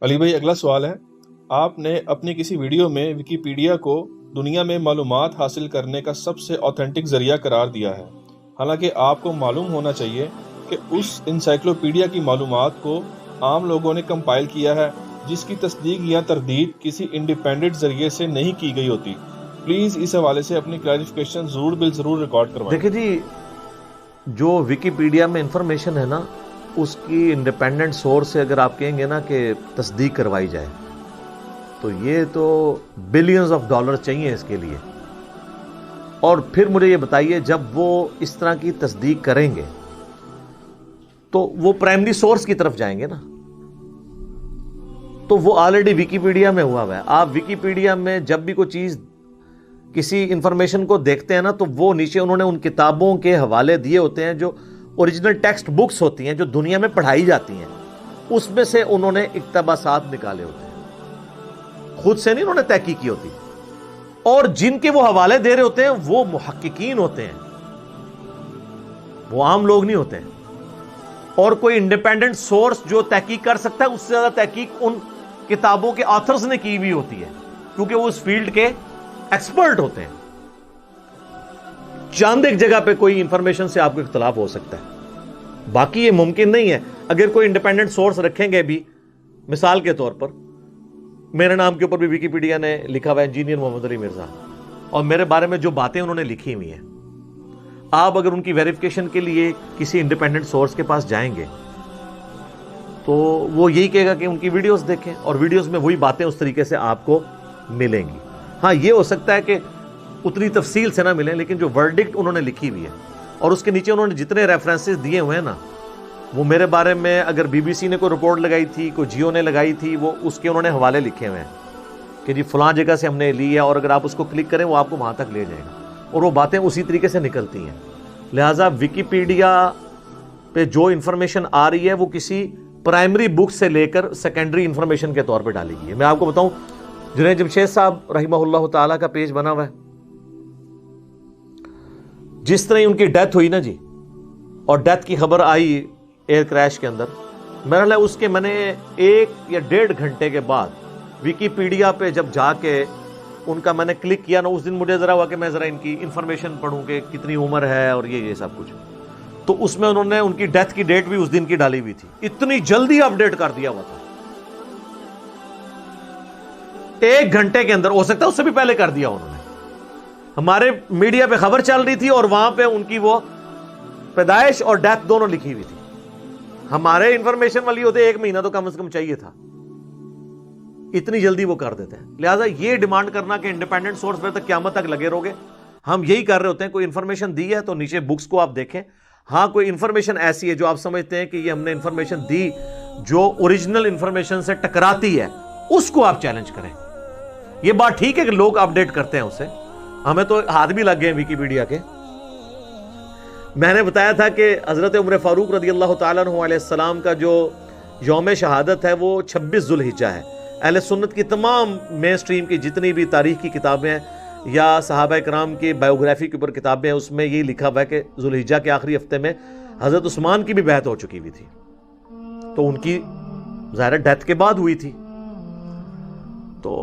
علی بھائی اگلا سوال ہے، آپ نے اپنی کسی ویڈیو میں ویکیپیڈیا کو دنیا میں معلومات حاصل کرنے کا سب سے اوتھینٹک ذریعہ قرار دیا ہے، حالانکہ آپ کو معلوم ہونا چاہیے کہ اس انسائکلوپیڈیا کی معلومات کو عام لوگوں نے کمپائل کیا ہے جس کی تصدیق یا تردید کسی انڈیپینڈنٹ ذریعے سے نہیں کی گئی ہوتی۔ پلیز اس حوالے سے اپنی کلیریفیکیشن ضرور ریکارڈ کروائیں۔ دیکھیں جی، جو ویکیپیڈیا میں انفارمیشن ہے نا، اس کی انڈیپینڈنٹ سورس سے اگر آپ کہیں گے نا کہ تصدیق کروائی جائے تو یہ تو بلینز آف ڈالر چاہیے اس کے لیے۔ اور پھر مجھے یہ بتائیے، جب وہ اس طرح کی تصدیق کریں گے تو وہ پرائمری سورس کی طرف جائیں گے نا، تو وہ آلریڈی ویکیپیڈیا میں ہوا ہے۔ آپ ویکیپیڈیا میں جب بھی کوئی چیز کسی انفارمیشن کو دیکھتے ہیں نا، تو وہ نیچے انہوں نے ان کتابوں کے حوالے دیے ہوتے ہیں جو اوریجنل ٹیکسٹ بکس ہوتی ہیں جو دنیا میں پڑھائی جاتی ہیں، اس میں سے انہوں نے اقتباسات نکالے ہوتے ہیں، خود سے نہیں انہوں نے تحقیق کی ہوتی۔ اور جن کے وہ حوالے دے رہے ہوتے ہیں وہ محققین ہوتے ہیں، وہ عام لوگ نہیں ہوتے ہیں۔ اور کوئی انڈیپینڈنٹ سورس جو تحقیق کر سکتا ہے، اس سے زیادہ تحقیق ان کتابوں کے آتھرز نے کی ہوئی ہوتی ہے، کیونکہ وہ اس فیلڈ کے ایکسپرٹ ہوتے ہیں۔ چاند ایک جگہ پہ کوئی انفارمیشن سے آپ کو اختلاف ہو سکتا ہے، باقی یہ ممکن نہیں ہے۔ اگر کوئی انڈیپینڈنٹ سورس رکھیں گے بھی، مثال کے طور پر میرے نام کے اوپر بھی ویکیپیڈیا نے لکھا ہوا ہے انجینئر محمد علی مرزا، اور میرے بارے میں جو باتیں انہوں نے لکھی ہوئی ہیں، آپ اگر ان کی ویریفیکیشن کے لیے کسی انڈیپینڈنٹ سورس کے پاس جائیں گے تو وہ یہی کہے گا کہ ان کی ویڈیوز دیکھیں، اور ویڈیوز میں وہی باتیں اس طریقے سے آپ کو ملیں گی۔ ہاں، یہ ہو سکتا ہے کہ اتنی تفصیل سے نہ ملیں، لیکن جو ورڈکٹ انہوں نے لکھی ہوئی ہے اور اس کے نیچے انہوں نے جتنے ریفرنسز دیے ہوئے ہیں نا، وہ میرے بارے میں اگر بی بی سی نے کوئی رپورٹ لگائی تھی، کوئی جیو نے لگائی تھی، وہ اس کے انہوں نے حوالے لکھے ہوئے ہیں کہ جی فلاں جگہ سے ہم نے لی ہے، اور اگر آپ اس کو کلک کریں وہ آپ کو وہاں تک لے جائے گا، اور وہ باتیں اسی طریقے سے نکلتی ہیں۔ لہٰذا ویکیپیڈیا پہ جو انفارمیشن آ رہی ہے وہ کسی پرائمری بک سے لے کر سیکنڈری انفارمیشن کے طور پہ ڈالی گئی ہے۔ میں آپ کو بتاؤں، جنید جمشید صاحب رحمہ اللہ تعالیٰ کا پیج بنا ہوا ہے، جس طرح ان کی ڈیتھ ہوئی نا جی، اور ڈیتھ کی خبر آئی ایئر کریش کے اندر، میرا خیال ہے اس کے میں نے 1 یا 1.5 گھنٹے کے بعد ویکیپیڈیا پہ جب جا کے ان کا میں نے کلک کیا نا، اس دن مجھے ذرا ہوا کہ میں ذرا ان کی انفارمیشن پڑھوں کہ کتنی عمر ہے اور یہ سب کچھ، تو اس میں انہوں نے ان کی ڈیتھ کی ڈیٹ بھی اس دن کی ڈالی ہوئی تھی۔ اتنی جلدی اپڈیٹ کر دیا ہوا تھا، 1 گھنٹے کے اندر، ہو سکتا ہے اس سے بھی پہلے کر دیا انہوں نے۔ ہمارے میڈیا پہ خبر چل رہی تھی اور وہاں پہ ان کی وہ پیدائش اور ڈیتھ دونوں لکھی ہوئی تھی۔ ہمارے انفارمیشن والی ہوتے 1 مہینہ تو کم از کم چاہیے تھا، اتنی جلدی وہ کر دیتے ہیں۔ لہٰذا یہ ڈیمانڈ کرنا کہ انڈیپینڈنٹ سورس پہ تک قیامت تک لگے رہو گے، ہم یہی کر رہے ہوتے ہیں۔ کوئی انفارمیشن دی ہے تو نیچے بکس کو آپ دیکھیں۔ ہاں، کوئی انفارمیشن ایسی ہے جو آپ سمجھتے ہیں کہ یہ ہم نے انفارمیشن دی جو اوریجنل انفارمیشن سے ٹکراتی ہے، اس کو آپ چیلنج کریں۔ یہ بات ٹھیک ہے کہ لوگ اپڈیٹ کرتے ہیں اسے، ہمیں تو ہاتھ بھی لگ گئے ویکیپیڈیا کے۔ میں نے بتایا تھا کہ حضرت عمر فاروق رضی اللہ تعالیٰ عنہ علیہ السلام کا جو یوم شہادت ہے وہ 26 ذوالحجہ ہے۔ اہل سنت کی تمام مین سٹریم کی جتنی بھی تاریخ کی کتابیں ہیں یا صحابہ کرام کی بایوگرافی کے اوپر کتابیں ہیں، اس میں یہ لکھا ہوا ہے کہ ذوالحجہ کے آخری ہفتے میں حضرت عثمان کی بھی بیعت ہو چکی ہوئی تھی، تو ان کی ظاہر ڈیتھ کے بعد ہوئی تھی۔ تو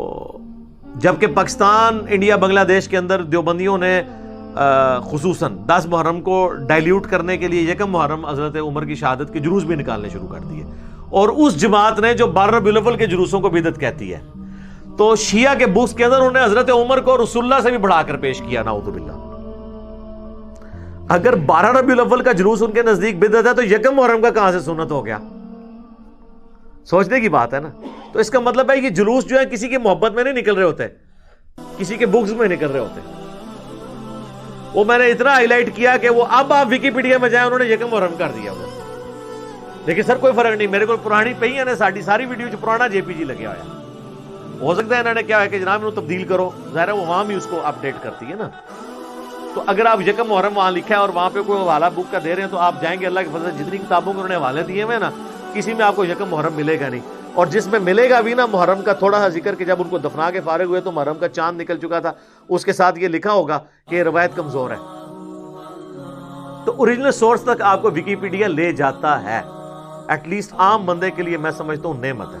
جبکہ پاکستان، انڈیا، بنگلہ دیش کے اندر دیوبندیوں نے خصوصاً 10 محرم کو ڈائلیوٹ کرنے کے لیے 1 محرم حضرت عمر کی شہادت کے جلوس بھی نکالنے شروع کر دیے، اور اس جماعت نے جو 12 ربیع الاول کے جلوسوں کو بدعت کہتی ہے، تو شیعہ کے بکس کے اندر انہوں نے حضرت عمر کو رسول اللہ سے بھی بڑھا کر پیش کیا، نعوذ باللہ۔ اگر 12 ربیع الاول کا جلوس ان کے نزدیک بدعت ہے تو 1 محرم کا کہاں سے سنت ہو گیا؟ سوچنے کی بات ہے نا۔ تو اس کا مطلب ہے کہ جلوس جو ہے کسی کی محبت میں نہیں نکل رہے ہوتے، کسی کے بکس میں نکل رہے ہوتے۔ وہ میں نے اتنا ہائی لائٹ کیا کہ وہ اب آپ ویکیپیڈیا میں جائیں، انہوں نے 1 محرم کر دیا وہ۔ لیکن سر کوئی فرق نہیں، میرے کو پرانی پہ ہی ہے نا، ساری ویڈیو جو پرانا جے پی جی لگیا ہوا ہے۔ ہو سکتا ہے انہوں نے کیا ہے کہ جناب انہوں تبدیل کرو، ظاہر ہے وہ وہاں بھی اس کو اپڈیٹ کرتی ہے نا۔ تو اگر آپ 1 محرم وہاں لکھا ہے اور وہاں پہ کوئی حوالہ بک کا دے رہے ہیں تو آپ جائیں گے، اللہ کے فضل سے جتنی کتابوں کے انہوں نے حوالے دیے ہوئے نا، کسی میں آپ کو 1 محرم ملے گا نہیں۔ اور جس میں ملے گا بھی نا محرم کا تھوڑا سا ذکر کہ جب ان کو دفنا کے فارغ ہوئے تو محرم کا چاند نکل چکا تھا، اس کے ساتھ یہ لکھا ہوگا کہ یہ روایت کمزور ہے۔ تو اوریجنل سورس تک آپ کو ویکیپیڈیا لے جاتا ہے، ایٹ لیسٹ عام بندے کے لیے میں سمجھتا ہوں نعمت ہے۔